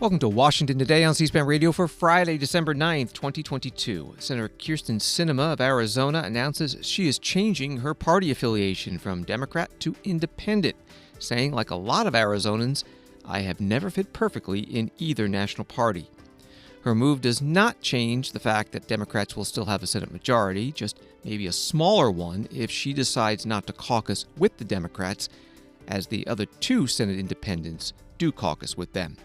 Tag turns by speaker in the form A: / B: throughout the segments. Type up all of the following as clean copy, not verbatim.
A: Welcome to Washington Today on C-SPAN Radio for Friday, December 9th, 2022. Senator Kyrsten Sinema of Arizona announces she is changing her party affiliation from Democrat to Independent, saying, like a lot of Arizonans, I have never fit perfectly in either national party. Her move does not change the fact that Democrats will still have a Senate majority, just maybe a smaller one if she decides not to caucus with the Democrats, as the other two Senate independents do caucus with them.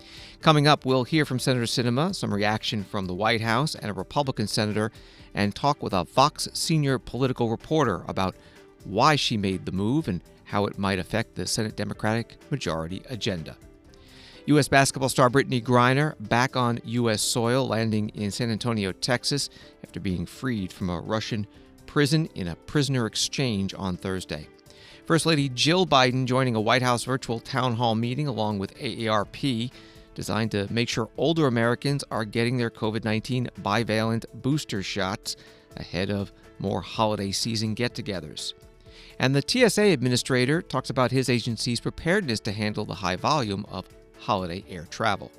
A: Coming up, we'll hear from Senator Sinema, some reaction from the White House and a Republican senator, and talk with a Vox senior political reporter about why she made the move and how it might affect the Senate Democratic majority agenda. U.S. basketball star Brittney Griner back on U.S. soil, landing in San Antonio, Texas, after being freed from a Russian prison in a prisoner exchange on Thursday. First Lady Jill Biden joining a White House virtual town hall meeting along with AARP, designed to make sure older Americans are getting their COVID-19 bivalent booster shots ahead of more holiday season get-togethers. And the TSA Administrator talks about his agency's preparedness to handle the high volume of holiday air travel.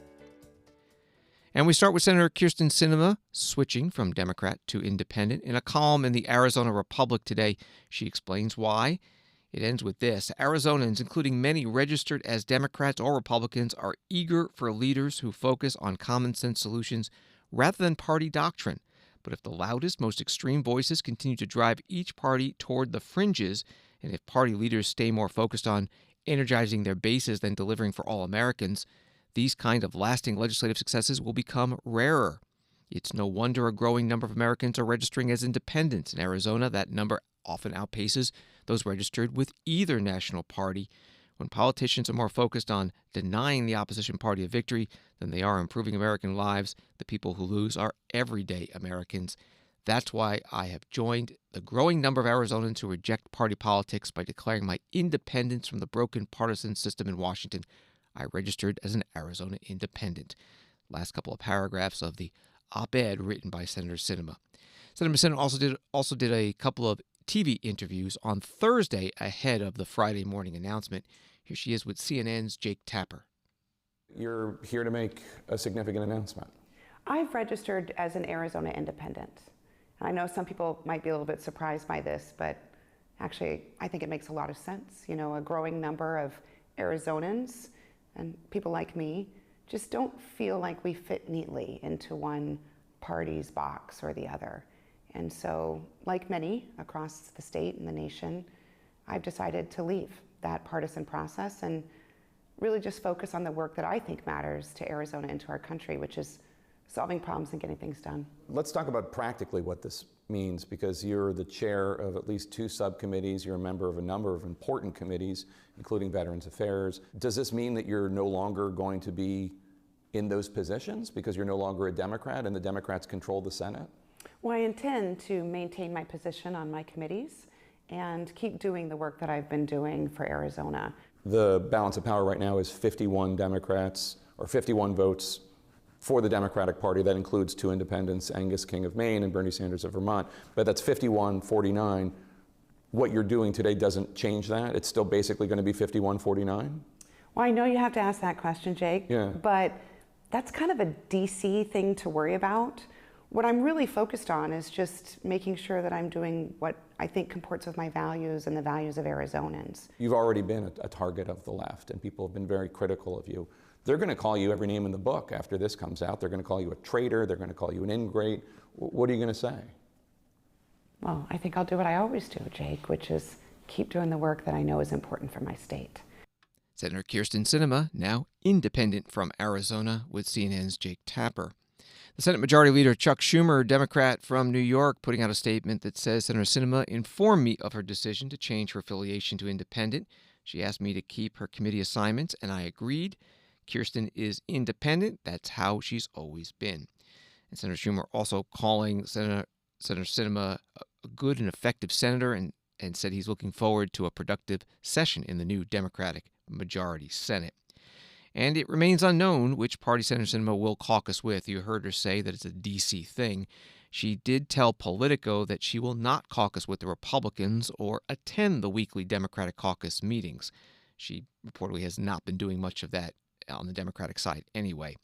A: And we start with Senator Kyrsten Sinema switching from Democrat to Independent. In a column in the Arizona Republic today, she explains why. It ends with this: Arizonans, including many registered as Democrats or Republicans, are eager for leaders who focus on common sense solutions rather than party doctrine. But if the loudest, most extreme voices continue to drive each party toward the fringes, and if party leaders stay more focused on energizing their bases than delivering for all Americans, these kind of lasting legislative successes will become rarer. It's no wonder a growing number of Americans are registering as independents. In Arizona, that number often outpaces those registered with either national party. When politicians are more focused on denying the opposition party a victory than they are improving American lives, the people who lose are everyday Americans. That's why I have joined the growing number of Arizonans who reject party politics by declaring my independence from the broken partisan system in Washington. I registered as an Arizona independent. Last couple of paragraphs of the op-ed written by Senator Sinema. Senator Sinema also did a couple of TV interviews on Thursday ahead of the Friday morning announcement. Here she is with CNN's Jake Tapper.
B: You're here to make a significant announcement.
C: I've registered as an Arizona independent. I know some people might be a little bit surprised by this, but actually I think it makes a lot of sense. You know, a growing number of Arizonans and people like me just don't feel like we fit neatly into one party's box or the other. And so, like many across the state and the nation, I've decided to leave that partisan process and really just focus on the work that I think matters to Arizona and to our country, which is solving problems and getting things done.
B: Let's talk about practically what this means, because you're the chair of at least 2 subcommittees. You're a member of a number of important committees, including Veterans Affairs. Does this mean that you're no longer going to be in those positions because you're no longer a Democrat and the Democrats control the Senate?
C: Well, I intend to maintain my position on my committees and keep doing the work that I've been doing for Arizona.
B: The balance of power right now is 51 Democrats, or 51 votes for the Democratic Party. That includes 2 independents, Angus King of Maine and Bernie Sanders of Vermont. But that's 51-49. What you're doing today doesn't change that? It's still basically going to be 51-49?
C: Well, I know you have to ask that question, Jake,
B: yeah.
C: But that's kind of a DC thing to worry about. What I'm really focused on is just making sure that I'm doing what I think comports with my values and the values of Arizonans.
B: You've already been a target of the left, and people have been very critical of you. They're going to call you every name in the book after this comes out. They're going to call you a traitor. They're going to call you an ingrate. What are you going to say?
C: Well, I think I'll do what I always do, Jake, which is keep doing the work that I know is important for my state.
A: Senator Kyrsten Sinema, now independent from Arizona, with CNN's Jake Tapper. The Senate Majority Leader Chuck Schumer, Democrat from New York, putting out a statement that says Senator Sinema informed me of her decision to change her affiliation to Independent. She asked me to keep her committee assignments, and I agreed. Kyrsten is independent. That's how she's always been. And Senator Schumer also calling Senator Sinema a good and effective senator and said he's looking forward to a productive session in the new Democratic majority Senate. And it remains unknown which party Senator Sinema will caucus with. You heard her say that it's a D.C. thing. She did tell Politico that she will not caucus with the Republicans or attend the weekly Democratic caucus meetings. She reportedly has not been doing much of that on the Democratic side anyway.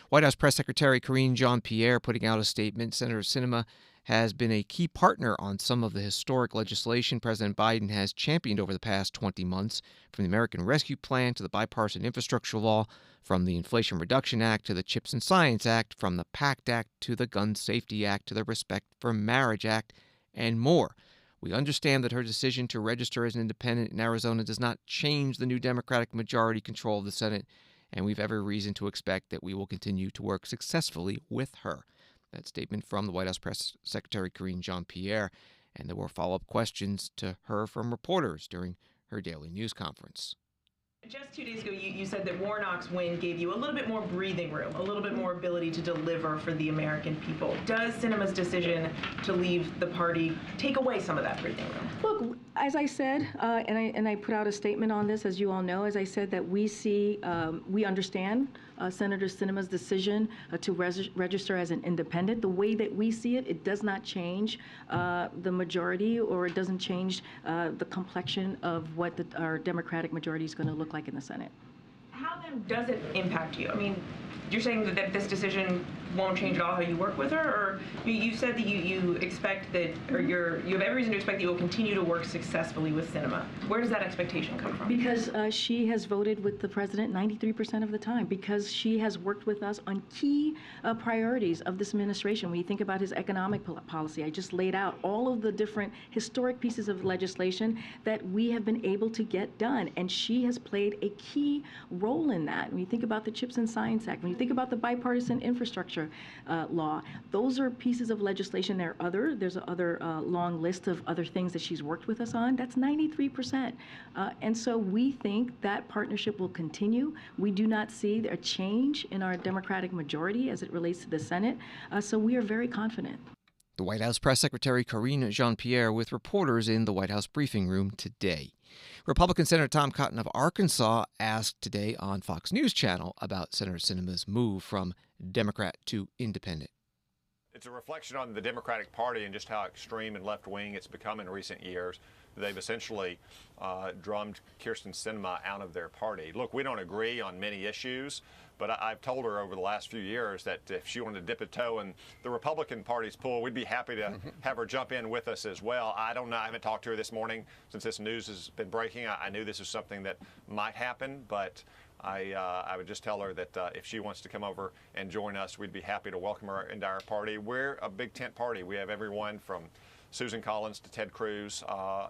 A: White House Press Secretary Karine Jean-Pierre putting out a statement. Senator Sinema has been a key partner on some of the historic legislation President Biden has championed over the past 20 months, from the American Rescue Plan to the bipartisan infrastructure law, from the Inflation Reduction Act to the CHIPS and Science Act, from the PACT Act to the Gun Safety Act to the Respect for Marriage Act, and more. We understand that her decision to register as an independent in Arizona does not change the new Democratic majority control of the Senate, and we've every reason to expect that we will continue to work successfully with her. That statement from the White House Press Secretary Karine Jean-Pierre, and there were follow-up questions to her from reporters during her daily news conference.
D: Just 2 days ago, you said that Warnock's win gave you a little bit more breathing room, a little bit more ability to deliver for the American people. Does Sinema's decision to leave the party take away some of that breathing room?
E: Look, as I said, and I put out a statement on this, as you all know, as I said, that we understand Senator Sinema's decision to register as an independent. The way that we see it, it does not change the majority, or it doesn't change the complexion of what our Democratic majority is going to look like in the Senate.
D: How then does it impact you? I mean, you're saying that this decision won't change at all how you work with her, or you said that you expect that, or you have every reason to expect that you will continue to work successfully with Sinema. Where does that expectation come from?
E: Because she has voted with the president 93% of the time, because she has worked with us on key priorities of this administration. When you think about his economic policy, I just laid out all of the different historic pieces of legislation that we have been able to get done, and she has played a key role in that. When you think about the CHIPS and Science Act, when you think about the bipartisan infrastructure law, those are pieces of legislation. There's another long list of other things that she's worked with us on. That's 93%. And so we think that partnership will continue. We do not see a change in our Democratic majority as it relates to the Senate. So we are very confident.
A: The White House Press Secretary Karine Jean-Pierre with reporters in the White House briefing room today. Republican Senator Tom Cotton of Arkansas asked today on Fox News Channel about Senator Sinema's move from Democrat to independent.
F: It's a reflection on the Democratic Party and just how extreme and left-wing it's become in recent years. They've essentially drummed Kyrsten Sinema out of their party. Look, we don't agree on many issues, but I've told her over the last few years that if she wanted to dip a toe in the Republican Party's pool, we'd be happy to have her jump in with us as well. I don't know. I haven't talked to her this morning since this news has been breaking. I knew this was something that might happen, but I would just tell her that if she wants to come over and join us, we'd be happy to welcome her into our party. We're a big tent party. We have everyone from Susan Collins to Ted Cruz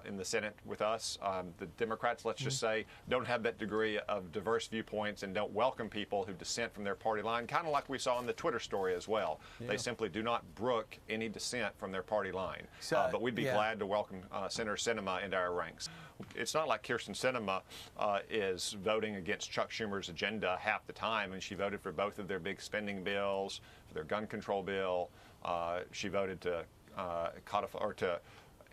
F: in the Senate with us. The Democrats, let's just say, don't have that degree of diverse viewpoints and don't welcome people who dissent from their party line, kind of like we saw in the Twitter story as well. Yeah. They simply do not brook any dissent from their party line. But we'd be glad to welcome Senator Sinema into our ranks. It's not like Kyrsten Sinema is voting against Chuck Schumer's agenda half the time, and she voted for both of their big spending bills, for their gun control bill. She voted to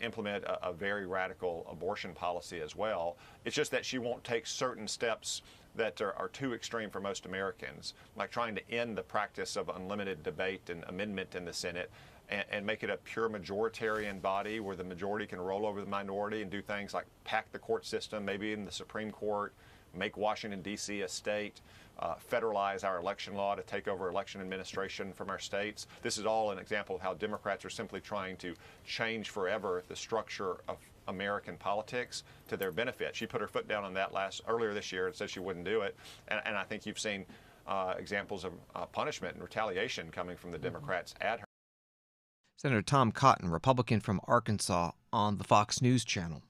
F: implement a very radical abortion policy as well. It's just that she won't take certain steps that are too extreme for most Americans, like trying to end the practice of unlimited debate and amendment in the Senate and make it a pure majoritarian body where the majority can roll over the minority and do things like pack the court system, maybe in the Supreme Court, make Washington, D.C. a state, federalize our election law to take over election administration from our states. This is all an example of how Democrats are simply trying to change forever the structure of American politics to their benefit. She put her foot down on that earlier this year and said she wouldn't do it. And I think you've seen examples of punishment and retaliation coming from the Democrats at her.
A: Senator Tom Cotton, Republican from Arkansas, on the Fox News Channel.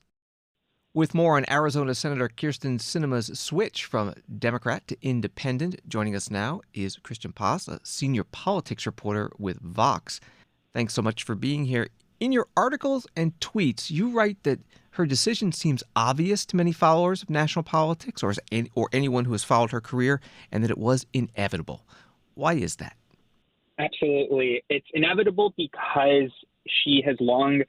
A: With more on Arizona Senator Kyrsten Sinema's switch from Democrat to independent, joining us now is Christian Paz, a senior politics reporter with Vox. Thanks so much for being here. In your articles and tweets, you write that her decision seems obvious to many followers of national politics or anyone who has followed her career, and that it was inevitable. Why is that?
G: Absolutely. It's inevitable because she has long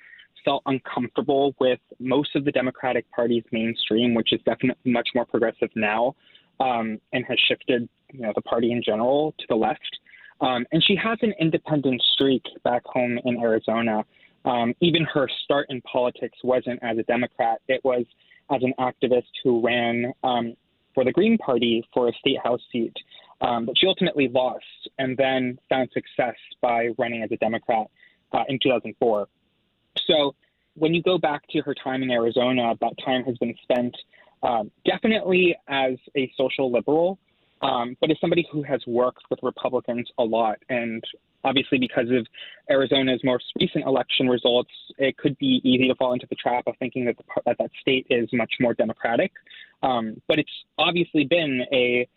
G: felt uncomfortable with most of the Democratic Party's mainstream, which is definitely much more progressive now, and has shifted, the party in general to the left. And she has an independent streak back home in Arizona. Even her start in politics wasn't as a Democrat. It was as an activist who ran for the Green Party for a state House seat. But she ultimately lost and then found success by running as a Democrat in 2004. So when you go back to her time in Arizona, that time has been spent definitely as a social liberal, but as somebody who has worked with Republicans a lot. And obviously, because of Arizona's most recent election results, it could be easy to fall into the trap of thinking that that state is much more Democratic. But it's obviously been a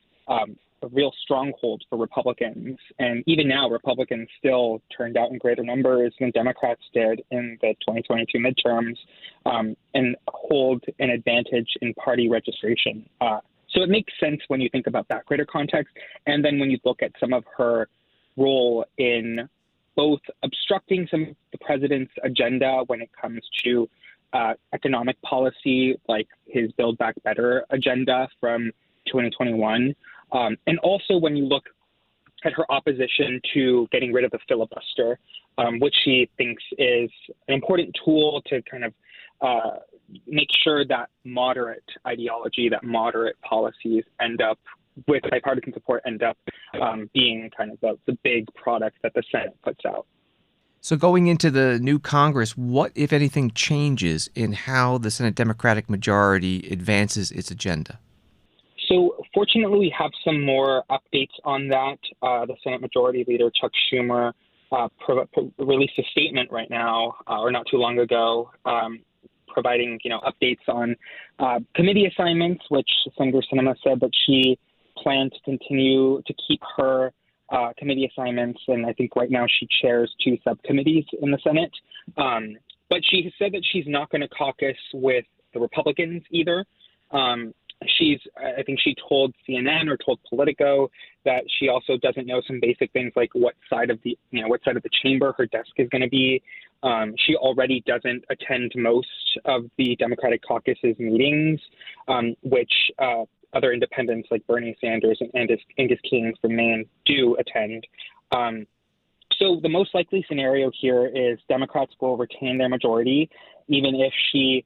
G: real stronghold for Republicans. And even now, Republicans still turned out in greater numbers than Democrats did in the 2022 midterms, and hold an advantage in party registration. So it makes sense when you think about that greater context. And then when you look at some of her role in both obstructing some of the president's agenda when it comes to economic policy, like his Build Back Better agenda from 2021, and also when you look at her opposition to getting rid of the filibuster, which she thinks is an important tool to kind of make sure that moderate ideology, that moderate policies end up with bipartisan support, end up being kind of the big product that the Senate puts out.
A: So going into the new Congress, what, if anything, changes in how the Senate Democratic majority advances its agenda?
G: So fortunately, we have some more updates on that. The Senate Majority Leader, Chuck Schumer, released a statement right now, or not too long ago, providing updates on committee assignments, which Senator Sinema said that she planned to continue to keep her committee assignments. And I think right now she chairs 2 subcommittees in the Senate. But she has said that she's not going to caucus with the Republicans either. I think she told CNN or told Politico that she also doesn't know some basic things like what side of the chamber her desk is going to be. She already doesn't attend most of the Democratic caucus's meetings, which other independents like Bernie Sanders and Angus King from Maine do attend. So the most likely scenario here is Democrats will retain their majority, even if she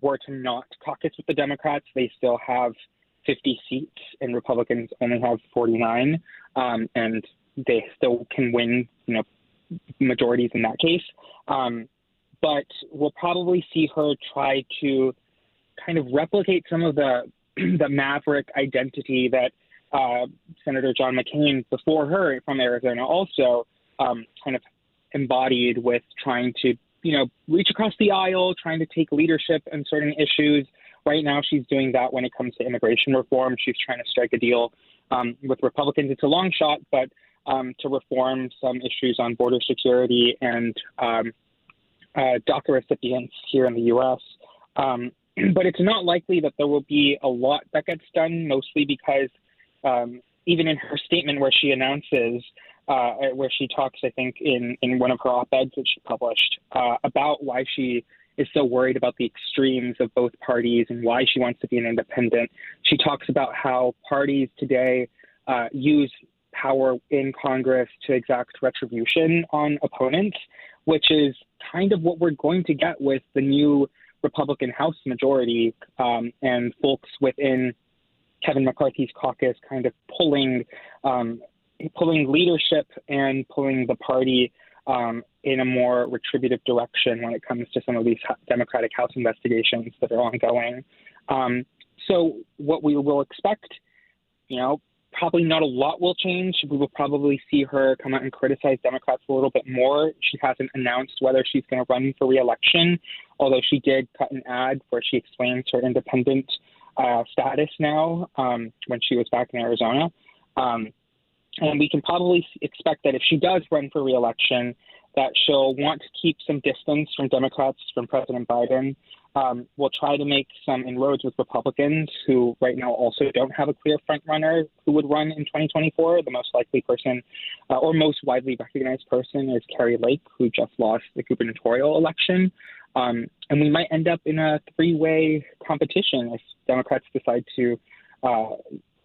G: were to not caucus with the Democrats. They still have 50 seats, and Republicans only have 49, and they still can win, majorities in that case. But we'll probably see her try to kind of replicate some of the maverick identity that Senator John McCain before her from Arizona also kind of embodied, with trying to reach across the aisle, trying to take leadership in certain issues. Right now, she's doing that when it comes to immigration reform. She's trying to strike a deal with Republicans. It's a long shot, but to reform some issues on border security and DACA recipients here in the U.S. But it's not likely that there will be a lot that gets done, mostly because even in her statement where she announces, where she talks, I think, in one of her op-eds that she published about why she is so worried about the extremes of both parties and why she wants to be an independent. She talks about how parties today use power in Congress to exact retribution on opponents, which is kind of what we're going to get with the new Republican House majority, and folks within Kevin McCarthy's caucus kind of pulling leadership and pulling the party in a more retributive direction when it comes to some of these Democratic House investigations that are ongoing. So what we will expect, probably not a lot will change. We will probably see her come out and criticize Democrats a little bit more. She hasn't announced whether she's going to run for re-election, although she did cut an ad where she explains her independent status now when she was back in Arizona. And we can probably expect that if she does run for re-election, that she'll want to keep some distance from Democrats, from President Biden. We'll try to make some inroads with Republicans who right now also don't have a clear front runner who would run in 2024. The most likely person or most widely recognized person is Carrie Lake, who just lost the gubernatorial election. And we might end up in a 3-way competition if Democrats decide to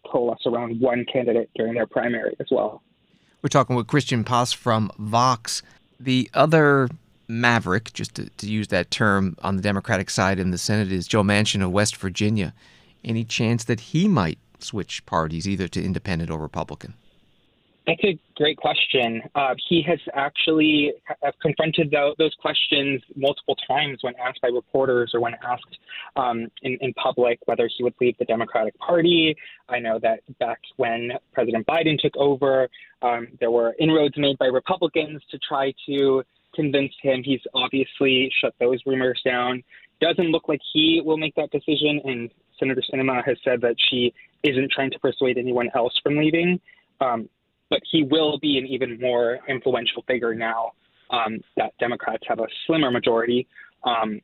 G: coalesce around one candidate during their primary as well.
A: We're talking with Christian Pass from Vox. The other maverick, just to use that term, on the Democratic side in the Senate is Joe Manchin of West Virginia. any chance that he might switch parties, either to independent or Republican?
G: That's a great question. He has actually confronted those questions multiple times when asked by reporters or when asked in public whether he would leave the Democratic Party. I know that back when President Biden took over, there were inroads made by Republicans to try to convince him. He's obviously shut those rumors down. Doesn't look like he will make that decision, and Senator Sinema has said that she isn't trying to persuade anyone else from leaving. But he will be an even more influential figure now that Democrats have a slimmer majority. And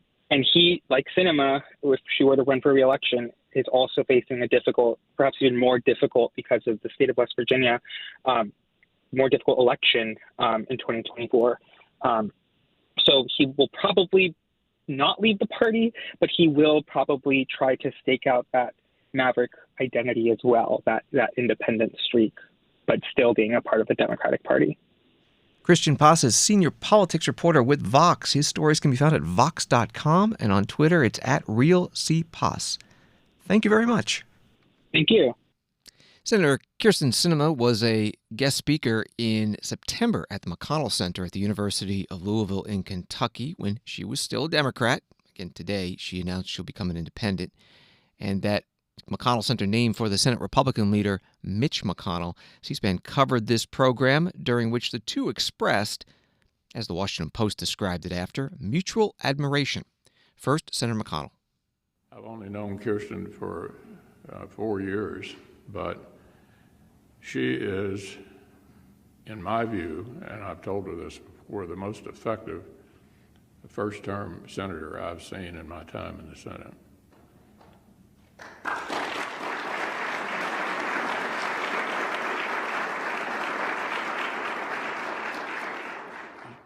G: he, like Sinema, if she were to run for re-election, is also facing a difficult, perhaps even more difficult because of the state of West Virginia, more difficult election in 2024. So he will probably not leave the party, but he will probably try to stake out that maverick identity as well, that independent streak, but still being a part of the Democratic Party.
A: Christian Paz is senior politics reporter with Vox. His stories can be found at vox.com, and on Twitter it's at RealCPaz. Thank you very much.
G: Thank you.
A: Senator Kyrsten Sinema was a guest speaker in September at the McConnell Center at the University of Louisville in Kentucky when she was still a Democrat. Again, today she announced she'll become an independent, and that McConnell Center named for the Senate Republican leader Mitch McConnell. C-SPAN covered this program, during which the two expressed, as the Washington Post described it after, mutual admiration. First, Senator McConnell.
H: I've only known Kyrsten for 4 years, but she is, in my view, and I've told her this before, the most effective first-term senator I've seen in my time in the Senate.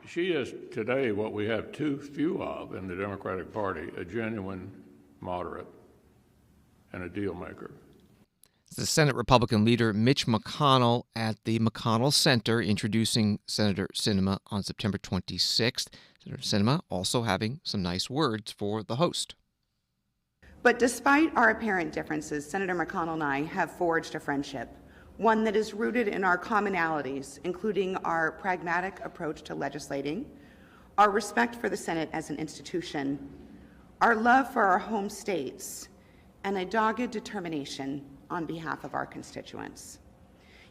H: She is today what we have too few of in the Democratic Party, a genuine moderate and a deal maker.
A: The Senate Republican leader Mitch McConnell at the McConnell Center introducing Senator Sinema on September 26th. Senator Sinema also having some nice words for the host.
C: But despite our apparent differences, Senator McConnell and I have forged a friendship, one that is rooted in our commonalities, including our pragmatic approach to legislating, our respect for the Senate as an institution, our love for our home states, and a dogged determination on behalf of our constituents.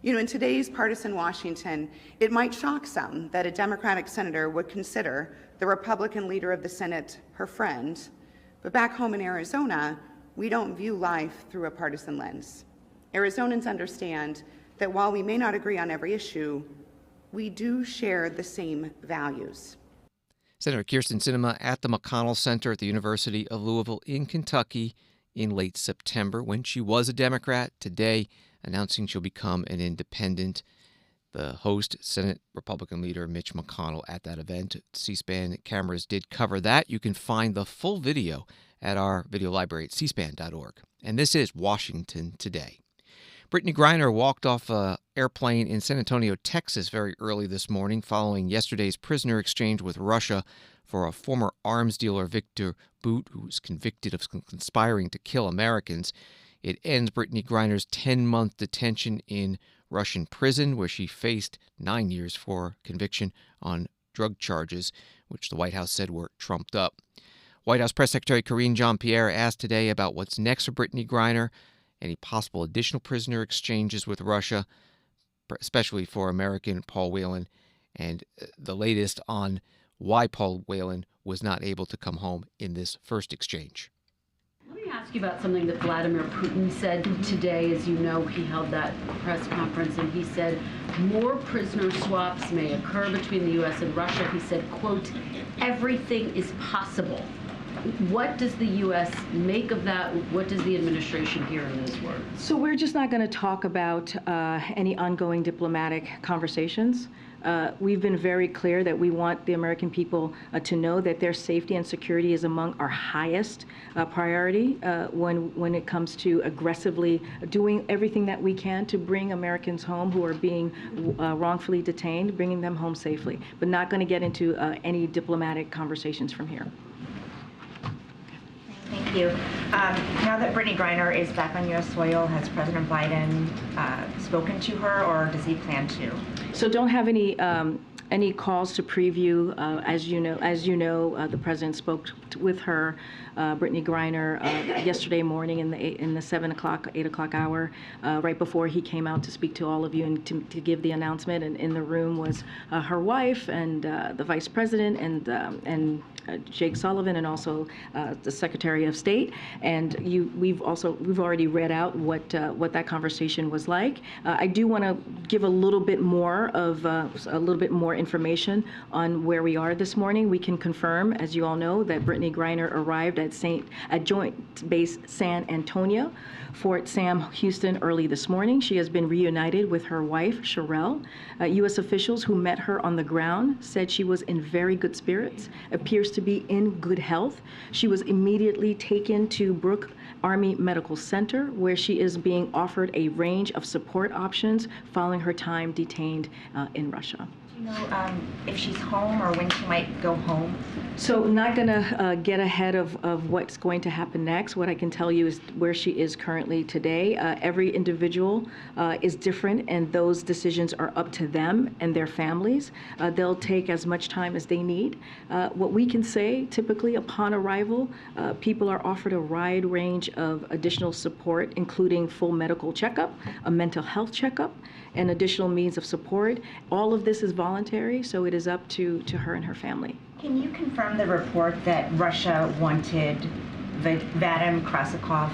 C: You know, in today's partisan Washington, it might shock some that a Democratic senator would consider the Republican leader of the Senate her friend, but back home in Arizona, we don't view life through a partisan lens. Arizonans understand that while we may not agree on every issue, we do share the same values.
A: Senator Kyrsten Sinema at the McConnell Center at the University of Louisville in Kentucky in late September when she was a Democrat, today announcing she'll become an independent. The host, Senate Republican leader Mitch McConnell, at that event. C-SPAN cameras did cover that. You can find the full video at our video library at cspan.org. And this is Washington Today. Brittney Griner walked off an airplane in San Antonio, Texas, very early this morning following yesterday's prisoner exchange with Russia for a former arms dealer, Victor Bout, who was convicted of conspiring to kill Americans. It ends Brittney Griner's 10-month detention in Russian prison, where she faced 9 years for conviction on drug charges, which the White House said were trumped up. White House Press Secretary Karine Jean-Pierre asked today about what's next for Brittney Griner, any possible additional prisoner exchanges with Russia, especially for American Paul Whelan, and the latest on why Paul Whelan was not able to come home in this first exchange.
I: Let me ask you about something that Vladimir Putin said today. As you know, he held that press conference and he said more prisoner swaps may occur between the U.S. and Russia. He said, quote, everything is possible. What does the U.S. make of that? What does the administration hear in those words?
E: So we're just not going to talk about any ongoing diplomatic conversations. We've been very clear that we want the American people to know that their safety and security is among our highest priority when it comes to aggressively doing everything that we can to bring Americans home who are being wrongfully detained, bringing them home safely, but not going to get into any diplomatic conversations from here.
J: Thank you. Thank you. Now that Brittney Griner is back on U.S. soil, has President Biden spoken to her, or does he plan to?
E: So don't have any calls to preview. As you know, the president spoke with her, Brittney Griner, yesterday morning in the 7 o'clock, 8 o'clock hour, right before he came out to speak to all of you and to give the announcement. And in the room was her wife and the vice president and Jake Sullivan, and also the Secretary of State. And we've already read out what that conversation was like. I do want to give a little bit more information on where we are this morning. We can confirm, as you all know, that Brittney Griner arrived at Joint Base San Antonio, Fort Sam Houston, early this morning. She has been reunited with her wife, Sherelle. U.S. officials who met her on the ground said she was in very good spirits, appears to be in good health. She was immediately taken to Brooke Army Medical Center, where she is being offered a range of support options following her time detained in Russia.
J: Do you know if she's home or when she might go home?
E: So not going to get ahead of what's going to happen next. What I can tell you is where she is currently today. Every individual is different, and those decisions are up to them and their families. They'll take as much time as they need. What we can say, typically upon arrival, people are offered a wide range of additional support, including full medical checkup, a mental health checkup, and additional means of support. All of this is voluntary, so it is up to her and her family.
J: Can you confirm the report that Russia wanted Vadim Krasikov,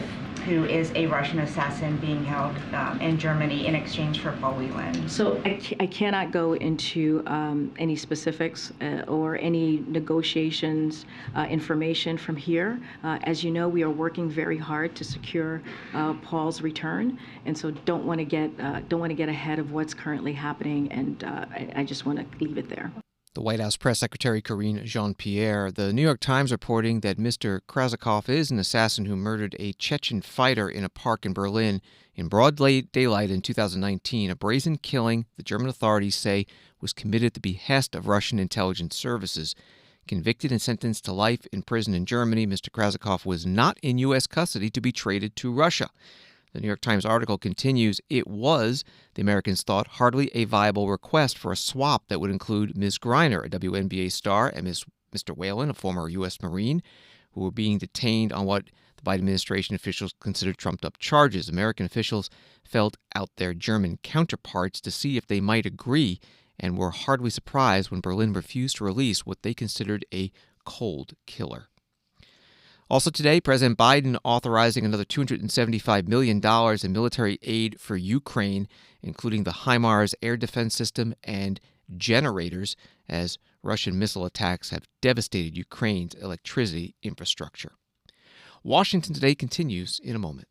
J: who is a Russian assassin being held in Germany, in exchange for Paul Whelan?
E: So I cannot go into any specifics or any negotiations information from here. As you know, we are working very hard to secure Paul's return, and so don't want to get ahead of what's currently happening, and I just want to leave it there.
A: The White House Press Secretary Karine Jean-Pierre. The New York Times reporting that Mr. Krasikov is an assassin who murdered a Chechen fighter in a park in Berlin in broad daylight in 2019, a brazen killing the German authorities say was committed at the behest of Russian intelligence services. Convicted and sentenced to life in prison in Germany, Mr. Krasikov was not in U.S. custody to be traded to Russia. The New York Times article continues, it was, the Americans thought, hardly a viable request for a swap that would include Ms. Griner, a WNBA star, and Mr. Whelan, a former U.S. Marine, who were being detained on what the Biden administration officials considered trumped-up charges. American officials felt out their German counterparts to see if they might agree, and were hardly surprised when Berlin refused to release what they considered a cold killer. Also today, President Biden authorizing another $275 million in military aid for Ukraine, including the HIMARS air defense system and generators, as Russian missile attacks have devastated Ukraine's electricity infrastructure. Washington Today continues in a moment.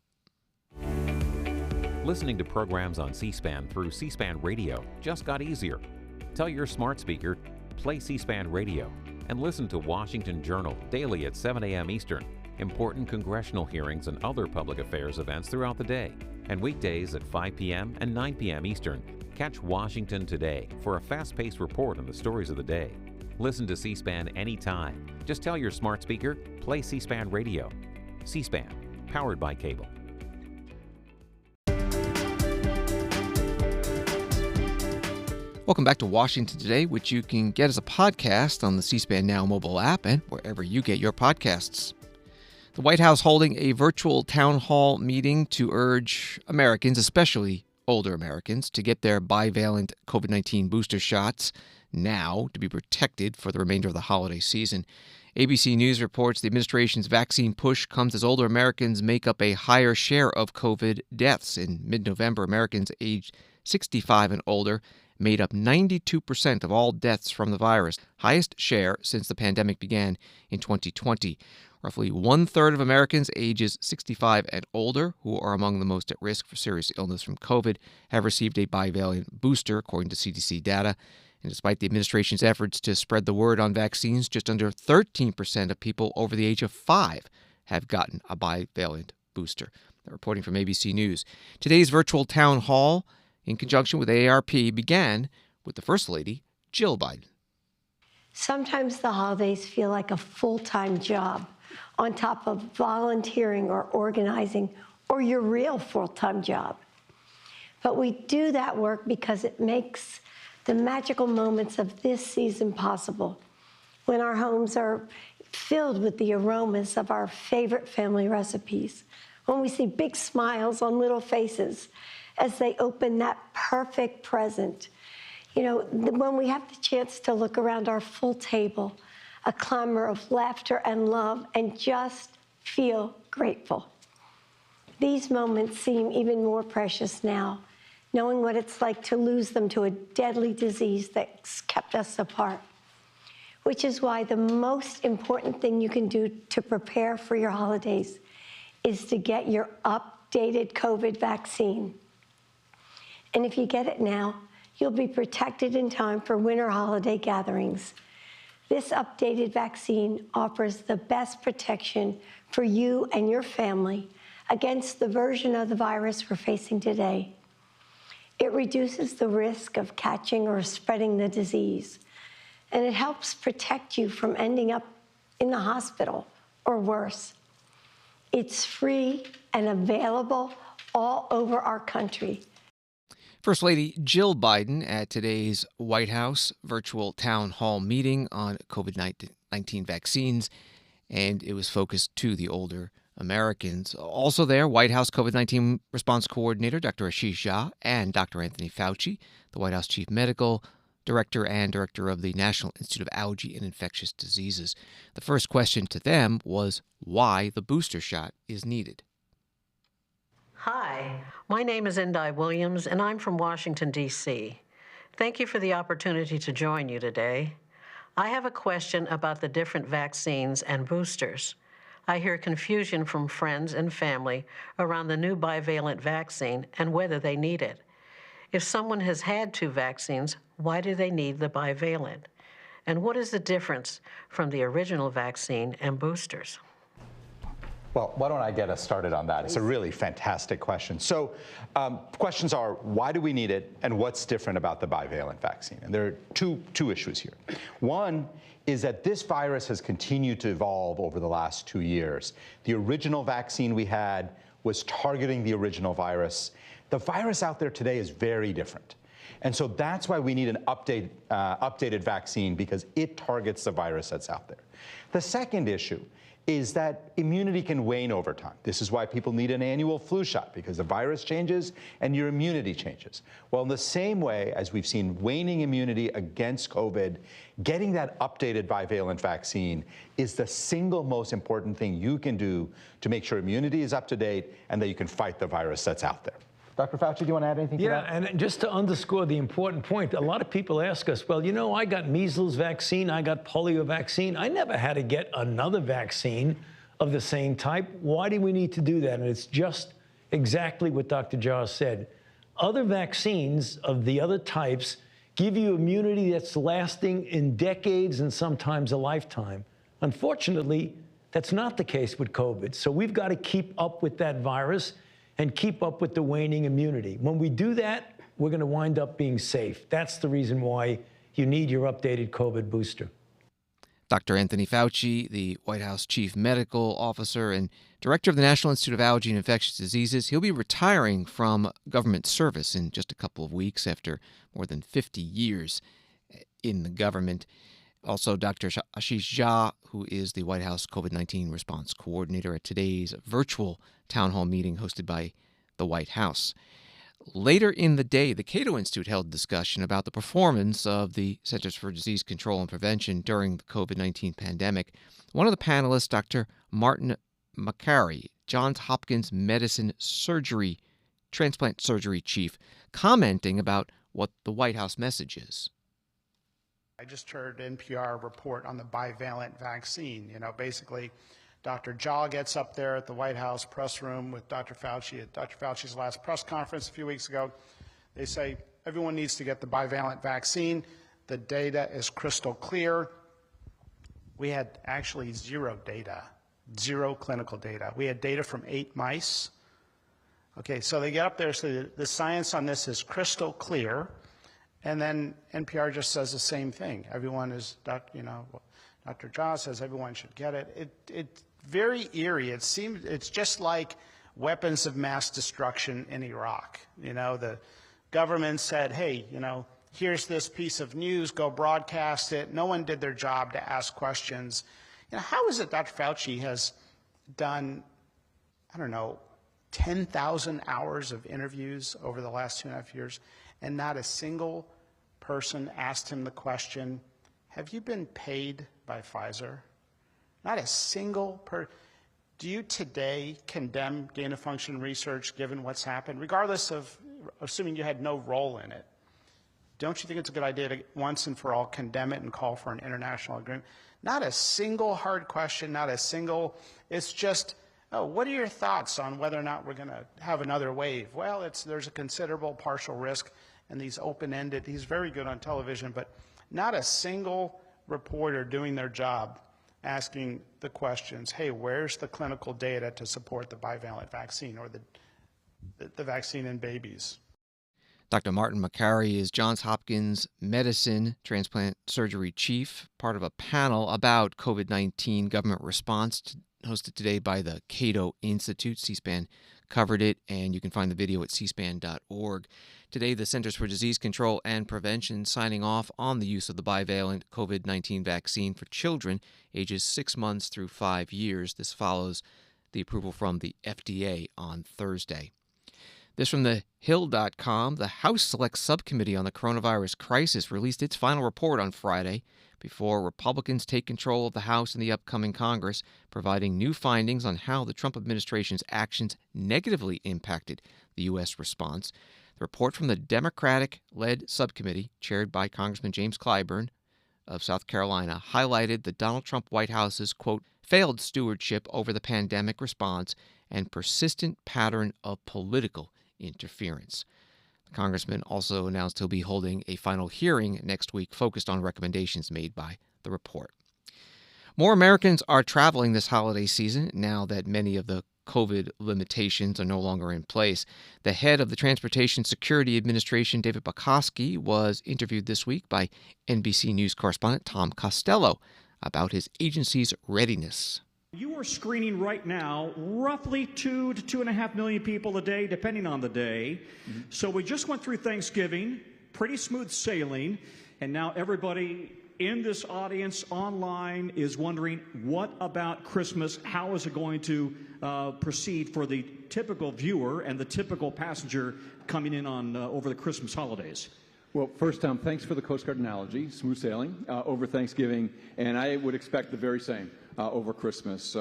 K: Listening to programs on C-SPAN through C-SPAN Radio just got easier. Tell your smart speaker, play C-SPAN Radio, and listen to Washington Journal daily at 7 a.m. Eastern, important congressional hearings and other public affairs events throughout the day. And weekdays at 5 p.m. and 9 p.m. Eastern, catch Washington Today for a fast-paced report on the stories of the day. Listen to C-SPAN anytime. Just tell your smart speaker, play C-SPAN Radio. C-SPAN, powered by cable.
A: Welcome back to Washington Today, which you can get as a podcast on the C-SPAN Now mobile app and wherever you get your podcasts. The White House holding a virtual town hall meeting to urge Americans, especially older Americans, to get their bivalent COVID-19 booster shots now to be protected for the remainder of the holiday season. ABC News reports the administration's vaccine push comes as older Americans make up a higher share of COVID deaths. In mid-November, Americans aged 65 and older made up 92% of all deaths from the virus, highest share since the pandemic began in 2020. Roughly one-third of Americans ages 65 and older, who are among the most at risk for serious illness from COVID, have received a bivalent booster, according to CDC data. And despite the administration's efforts to spread the word on vaccines, just under 13% of people over the age of 5 have gotten a bivalent booster. Reporting from ABC News. Today's virtual town hall, in conjunction with AARP, began with the First Lady, Jill Biden.
L: Sometimes the holidays feel like a full-time job. on top of volunteering or organizing or your real full-time job. But we do that work because it makes the magical moments of this season possible, when our homes are filled with the aromas of our favorite family recipes, when we see big smiles on little faces as they open that perfect present. You know, when we have the chance to look around our full table, a clamor of laughter and love, and just feel grateful. These moments seem even more precious now, knowing what it's like to lose them to a deadly disease that's kept us apart. Which is why the most important thing you can do to prepare for your holidays is to get your updated COVID vaccine. And if you get it now, you'll be protected in time for winter holiday gatherings. This updated vaccine offers the best protection for you and your family against the version of the virus we're facing today. It reduces the risk of catching or spreading the disease, and it helps protect you from ending up in the hospital or worse. It's free and available all over our country.
A: First Lady Jill Biden at today's White House virtual town hall meeting on COVID-19 vaccines, and it was focused to the older Americans. Also there, White House COVID-19 response coordinator Dr. Ashish Jha and Dr. Anthony Fauci, the White House chief medical director and director of the National Institute of Allergy and Infectious Diseases. The first question to them was why the booster shot is needed.
M: Hi, my name is Endai Williams, and I'm from Washington, D.C. Thank you for the opportunity to join you today. I have a question about the different vaccines and boosters. I hear confusion from friends and family around the new bivalent vaccine and whether they need it. If someone has had 2 vaccines, why do they need the bivalent? And what is the difference from the original vaccine and boosters?
N: Well, why don't I get us started on that? It's a really fantastic question. So questions are, why do we need it, and what's different about the bivalent vaccine? And there are two issues here. One is that this virus has continued to evolve over the last 2 years. The original vaccine we had was targeting the original virus. The virus out there today is very different. And so that's why we need an updated vaccine, because it targets the virus that's out there. The second issue is that immunity can wane over time. This is why people need an annual flu shot, because the virus changes and your immunity changes. Well, in the same way as we've seen waning immunity against COVID, getting that updated bivalent vaccine is the single most important thing you can do to make sure immunity is up to date and that you can fight the virus that's out there. Dr. Fauci, do you want to add anything to that?
O: Yeah, and just to underscore the important point, a lot of people ask us, well, you know, I got measles vaccine, I got polio vaccine. I never had to get another vaccine of the same type. Why do we need to do that? And it's just exactly what Dr. Jha said. Other vaccines of the other types give you immunity that's lasting in decades and sometimes a lifetime. Unfortunately, that's not the case with COVID. So we've got to keep up with that virus and keep up with the waning immunity. When we do that, we're going to wind up being safe. That's the reason why you need your updated COVID booster.
A: Dr. Anthony Fauci, the White House chief medical officer and director of the National Institute of Allergy and Infectious Diseases, he'll be retiring from government service in just a couple of weeks after more than 50 years in the government. Also, Dr. Ashish Jha, who is the White House COVID-19 response coordinator at today's virtual town hall meeting hosted by the White House. Later in the day, the Cato Institute held a discussion about the performance of the Centers for Disease Control and Prevention during the COVID-19 pandemic. One of the panelists, Dr. Martin Makary, Johns Hopkins Medicine transplant surgery chief, commenting about what the White House message is.
P: I just heard NPR report on the bivalent vaccine. You know, basically, Dr. Jha gets up there at the White House press room with Dr. Fauci at Dr. Fauci's last press conference a few weeks ago. They say everyone needs to get the bivalent vaccine. The data is crystal clear. We had actually zero data, zero clinical data. We had data from 8 mice. Okay, so they get up there, so the science on this is crystal clear. And then NPR just says the same thing. Everyone is, Dr. Jha says everyone should get it. very eerie. It's just like weapons of mass destruction in Iraq. The government said, hey, here's this piece of news, go broadcast it. No one did their job to ask questions. How is it Dr. Fauci has done, 10,000 hours of interviews over the last 2.5 years, and not a single person asked him the question, have you been paid by Pfizer? Not a single person. Do you today condemn gain-of-function research given what's happened, regardless of assuming you had no role in it? Don't you think it's a good idea to once and for all condemn it and call for an international agreement? Not a single hard question, not a single, it's just, what are your thoughts on whether or not we're going to have another wave? Well, there's a considerable partial risk, and these open-ended, he's very good on television, but not a single reporter doing their job asking the questions, hey, where's the clinical data to support the bivalent vaccine or the vaccine in babies?
A: Dr. Martin Makary is Johns Hopkins Medicine Transplant Surgery Chief, part of a panel about COVID-19 government response hosted today by the Cato Institute. C-SPAN covered it, and you can find the video at cspan.org. Today, the Centers for Disease Control and Prevention signing off on the use of the bivalent COVID-19 vaccine for children ages 6 months through 5 years. This follows the approval from the FDA on Thursday. This from the Hill.com. The House Select Subcommittee on the Coronavirus Crisis released its final report on Friday before Republicans take control of the House in the upcoming Congress, providing new findings on how the Trump administration's actions negatively impacted the U.S. response. The report from the Democratic-led subcommittee, chaired by Congressman James Clyburn of South Carolina, highlighted the Donald Trump White House's, quote, failed stewardship over the pandemic response and persistent pattern of political interference. The congressman also announced he'll be holding a final hearing next week focused on recommendations made by the report. More Americans are traveling this holiday season now that many of the COVID limitations are no longer in place. The head of the Transportation Security Administration, David Bukoski, was interviewed this week by NBC News correspondent Tom Costello about his agency's readiness.
Q: You are screening right now roughly 2 to 2.5 million people a day, depending on the day. Mm-hmm. So we just went through Thanksgiving, pretty smooth sailing, and now everybody in this audience online is wondering, what about Christmas? How is it going to proceed for the typical viewer and the typical passenger coming in on over the Christmas holidays?
R: Well, first, Tom, thanks for the Coast Guard analogy, smooth sailing over Thanksgiving, and I would expect the very same over Christmas.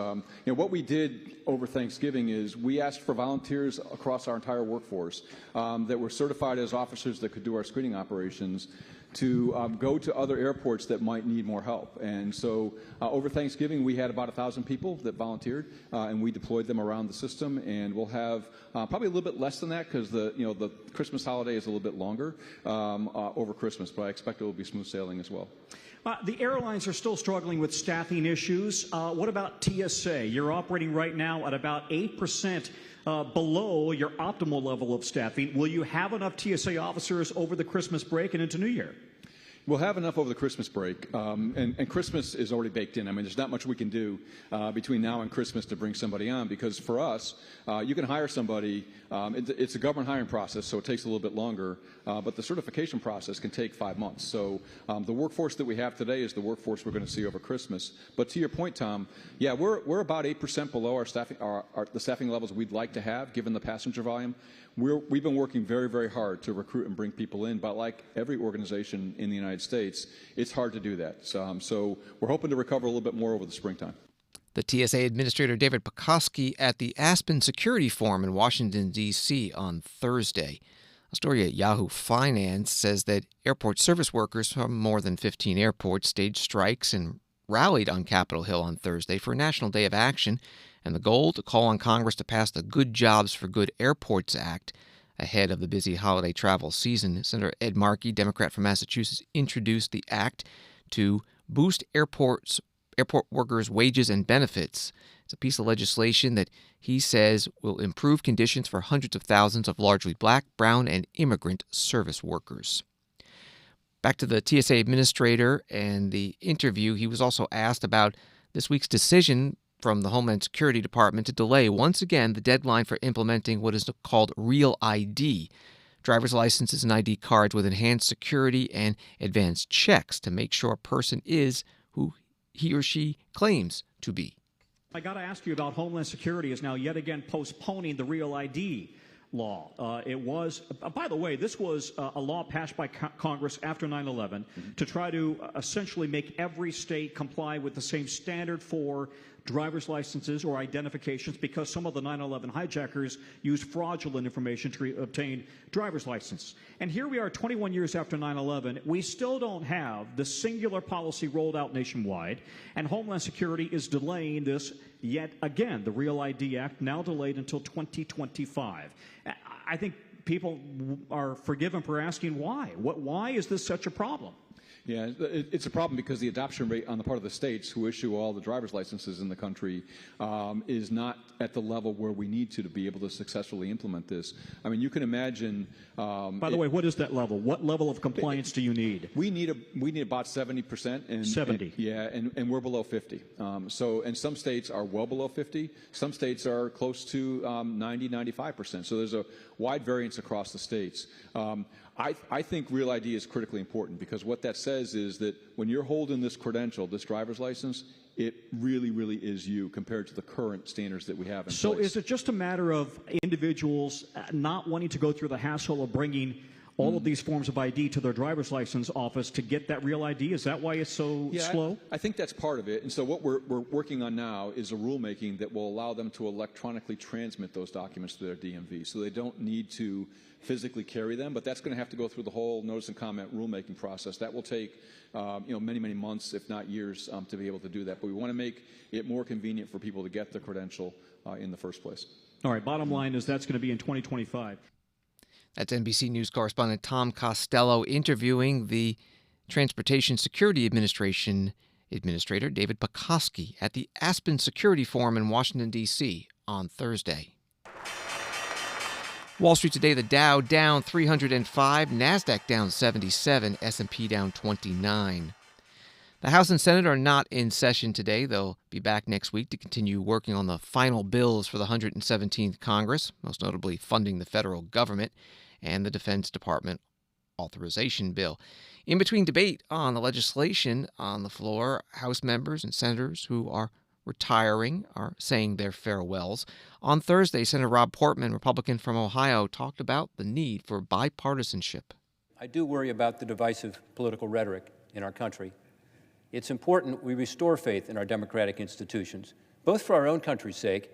R: What we did over Thanksgiving is we asked for volunteers across our entire workforce that were certified as officers that could do our screening operations to go to other airports that might need more help. And so over Thanksgiving, we had about 1,000 people that volunteered, and we deployed them around the system. And we'll have probably a little bit less than that because the Christmas holiday is a little bit longer over Christmas, but I expect it will be smooth sailing as well.
Q: The airlines are still struggling with staffing issues. What about TSA? You're operating right now at about 8% below your optimal level of staffing. Will you have enough TSA officers over the Christmas break and into New Year?
R: We'll have enough over the Christmas break, and Christmas is already baked in. I mean, there's not much we can do between now and Christmas to bring somebody on, because for us, you can hire somebody. It's a government hiring process, so it takes a little bit longer, but the certification process can take 5 months. So the workforce that we have today is the workforce we're going to see over Christmas. But to your point, Tom, yeah, we're about 8% below our staffing, the staffing levels we'd like to have, given the passenger volume. We've been working very, very hard to recruit and bring people in, but like every organization in the United States, it's hard to do that. So we're hoping to recover a little bit more over the springtime.
A: The TSA Administrator David Bukoski at the Aspen Security Forum in Washington, D.C. on Thursday. A story at Yahoo Finance says that airport service workers from more than 15 airports staged strikes and rallied on Capitol Hill on Thursday for a National Day of Action, and the goal to call on Congress to pass the Good Jobs for Good Airports Act ahead of the busy holiday travel season. Senator Ed Markey, Democrat from Massachusetts, introduced the act to boost airport workers' wages and benefits. It's a piece of legislation that he says will improve conditions for hundreds of thousands of largely black, brown, and immigrant service workers. Back to the TSA Administrator and the interview, he was also asked about this week's decision from the Homeland Security Department to delay once again the deadline for implementing what is called Real ID, driver's licenses and ID cards with enhanced security and advanced checks to make sure a person is who he or she claims to be.
Q: I got to ask you about Homeland Security is now yet again postponing the Real ID law. It was, by the way, this was a law passed by Congress after 9/11 to try to essentially make every state comply with the same standard for driver's licenses or identifications, because some of the 9/11 hijackers used fraudulent information to obtain driver's licenses. And here we are 21 years after 9/11. We still don't have the singular policy rolled out nationwide, and Homeland Security is delaying this yet again. The Real ID Act now delayed until 2025. I think people are forgiven for asking why. Why is this such a problem?
R: Yeah, it's a problem because the adoption rate on the part of the states who issue all the driver's licenses in the country is not at the level where we need to be able to successfully implement this. I mean, you can imagine.
Q: By the way, what is that level? What level of compliance do you need?
R: We need about 70%.
Q: 70.
R: And we're below 50. And some states are well below 50. Some states are close to 90, 95%. So there's a wide variance across the states. I think Real ID is critically important, because what that says is that when you're holding this credential, this driver's license, it really, really is you compared to the current standards that we have in place.
Q: So is it just a matter of individuals not wanting to go through the hassle of bringing all of these forms of ID to their driver's license office to get that Real ID? Is that why it's so slow?
R: I think that's part of it. And so what we're working on now is a rulemaking that will allow them to electronically transmit those documents to their DMV, so they don't need to physically carry them. But that's going to have to go through the whole notice and comment rulemaking process. That will take many, many months, if not years, to be able to do that. But we want to make it more convenient for people to get the credential in the first place.
Q: All right, bottom line is that's going to be in 2025.
A: That's NBC News correspondent Tom Costello interviewing the Transportation Security Administration Administrator David Pekoski at the Aspen Security Forum in Washington, D.C. on Thursday. Wall Street today, the Dow down 305, NASDAQ down 77, S&P down 29. The House and Senate are not in session today. They'll be back next week to continue working on the final bills for the 117th Congress, most notably funding the federal government and the Defense Department authorization bill. In between debate on the legislation on the floor, House members and senators who are retiring are saying their farewells. On Thursday, Senator Rob Portman, Republican from Ohio, talked about the need for bipartisanship.
S: I do worry about the divisive political rhetoric in our country. It's important we restore faith in our democratic institutions, both for our own country's sake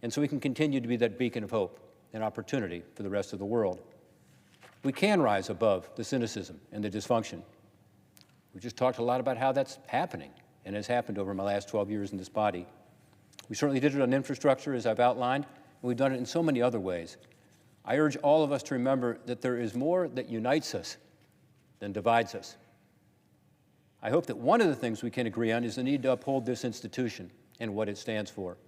S: and so we can continue to be that beacon of hope and opportunity for the rest of the world. We can rise above the cynicism and the dysfunction. We just talked a lot about how that's happening and has happened over my last 12 years in this body. We certainly did it on infrastructure, as I've outlined, and we've done it in so many other ways. I urge all of us to remember that there is more that unites us than divides us. I hope that one of the things we can agree on is the need to uphold this institution and what it stands for.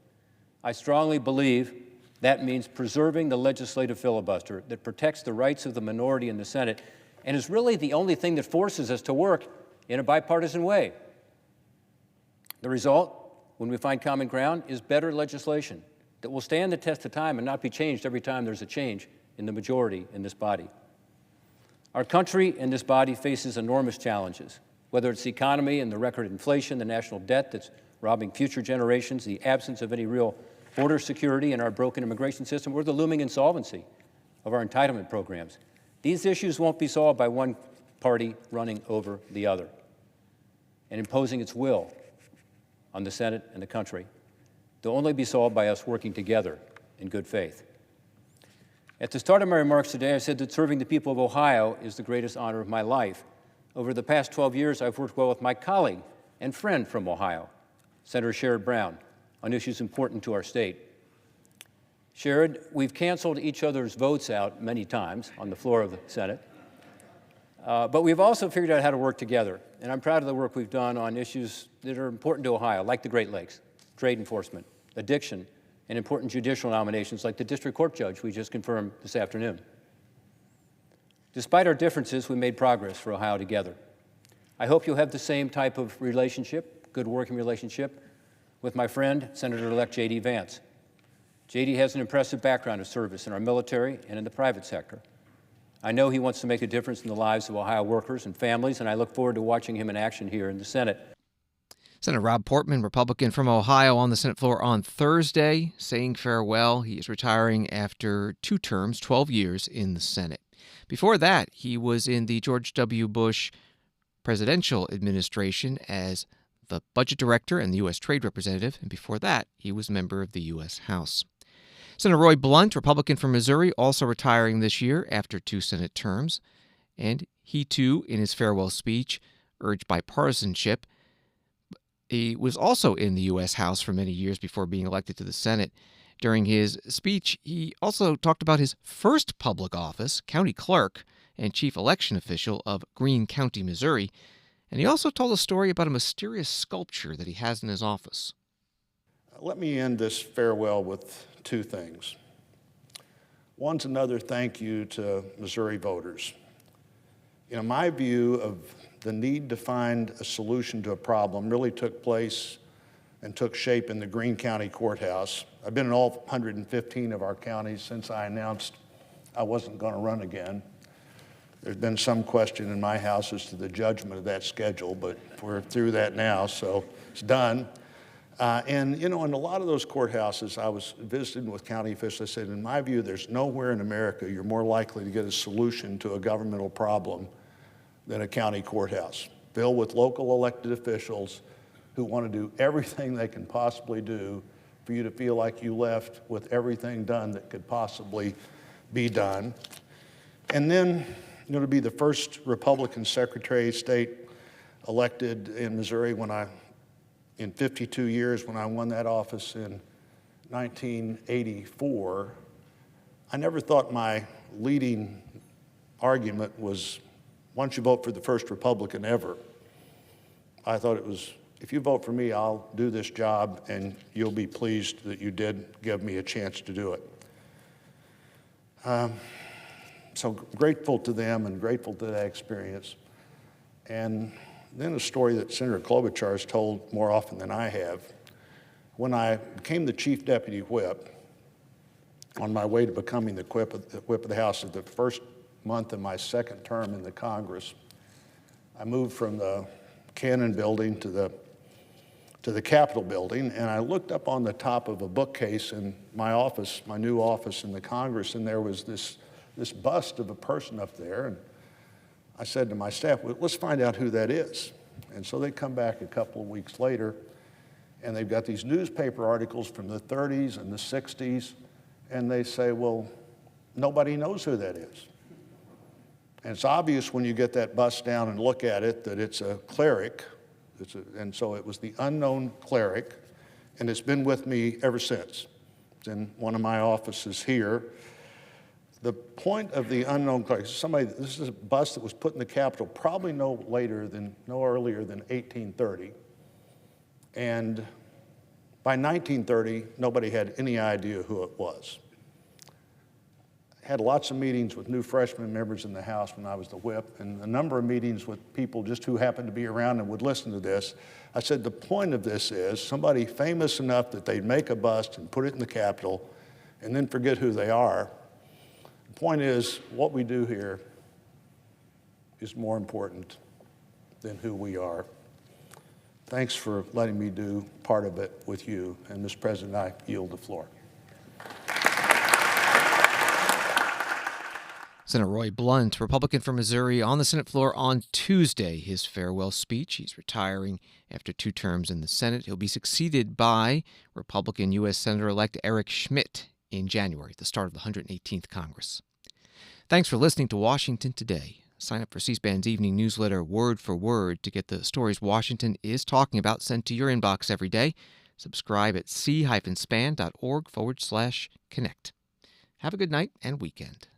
S: I strongly believe that means preserving the legislative filibuster that protects the rights of the minority in the Senate and is really the only thing that forces us to work in a bipartisan way. The result, when we find common ground, is better legislation that will stand the test of time and not be changed every time there's a change in the majority in this body. Our country and this body faces enormous challenges, whether it's the economy and the record inflation, the national debt that's robbing future generations, the absence of any real border security in our broken immigration system, or the looming insolvency of our entitlement programs. These issues won't be solved by one party running over the other and imposing its will on the Senate and the country. They'll only be solved by us working together in good faith. At the start of my remarks today, I said that serving the people of Ohio is the greatest honor of my life. Over the past 12 years, I've worked well with my colleague and friend from Ohio, Senator Sherrod Brown, on issues important to our state. Sherrod, we've canceled each other's votes out many times on the floor of the Senate, but we've also figured out how to work together. And I'm proud of the work we've done on issues that are important to Ohio, like the Great Lakes, trade enforcement, addiction, and important judicial nominations like the district court judge we just confirmed this afternoon. Despite our differences, we made progress for Ohio together. I hope you'll have the same type of relationship, good working relationship, with my friend, Senator-elect J.D. Vance. J.D. has an impressive background of service in our military and in the private sector. I know he wants to make a difference in the lives of Ohio workers and families, and I look forward to watching him in action here in the Senate.
A: Senator Rob Portman, Republican from Ohio, on the Senate floor on Thursday, saying farewell. He is retiring after 2 terms, 12 years in the Senate. Before that, he was in the George W. Bush presidential administration as the budget director and the U.S. Trade Representative, and before that, he was a member of the U.S. House. Senator Roy Blunt, Republican from Missouri, also retiring this year after 2 Senate terms, and he too, in his farewell speech, urged bipartisanship. He was also in the U.S. House for many years before being elected to the Senate. During his speech, he also talked about his first public office, county clerk and chief election official of Greene County, Missouri, and he also told a story about a mysterious sculpture that he has in his office.
T: Let me end this farewell with 2 things. One's another thank you to Missouri voters. You know, my view of the need to find a solution to a problem really took place and took shape in the Greene County Courthouse. I've been in all 115 of our counties since I announced I wasn't going to run again. There's been some question in my house as to the judgment of that schedule, but we're through that now, so it's done. And, you know, in a lot of those courthouses, I was visiting with county officials. I said, in my view, there's nowhere in America you're more likely to get a solution to a governmental problem than a county courthouse, filled with local elected officials who want to do everything they can possibly do for you to feel like you left with everything done that could possibly be done. And then, you know, to be the first Republican Secretary of State elected in Missouri in 52 years when I won that office in 1984, I never thought my leading argument was, why don't you vote for the first Republican ever? I thought it was, if you vote for me, I'll do this job and you'll be pleased that you did give me a chance to do it. So grateful to them and grateful to that experience. And then a story that Senator Klobuchar has told more often than I have. When I became the chief deputy whip, on my way to becoming the whip of the House at the first month of my second term in the Congress, I moved from the Cannon building to the Capitol building, and I looked up on the top of a bookcase in my office, my new office in the Congress, and there was this bust of a person up there. And I said to my staff, well, let's find out who that is. And so they come back a couple of weeks later, and they've got these newspaper articles from the 30s and the 60s, and they say, well, nobody knows who that is. And it's obvious when you get that bust down and look at it that it's a cleric. And so it was the unknown cleric, and it's been with me ever since. It's in one of my offices here. The point of the unknown cleric, this is a bust that was put in the Capitol probably no earlier than 1830. And by 1930, nobody had any idea who it was. I had lots of meetings with new freshman members in the House when I was the whip, and a number of meetings with people just who happened to be around and would listen to this. I said, the point of this is somebody famous enough that they'd make a bust and put it in the Capitol and then forget who they are. The point is, what we do here is more important than who we are. Thanks for letting me do part of it with you. And Mr. President, I yield the floor.
A: Senator Roy Blunt, Republican from Missouri, on the Senate floor on Tuesday. His farewell speech. He's retiring after 2 terms in the Senate. He'll be succeeded by Republican U.S. Senator-elect Eric Schmitt in January, at the start of the 118th Congress. Thanks for listening to Washington Today. Sign up for C-SPAN's evening newsletter, Word for Word, to get the stories Washington is talking about sent to your inbox every day. Subscribe at c-span.org/connect. Have a good night and weekend.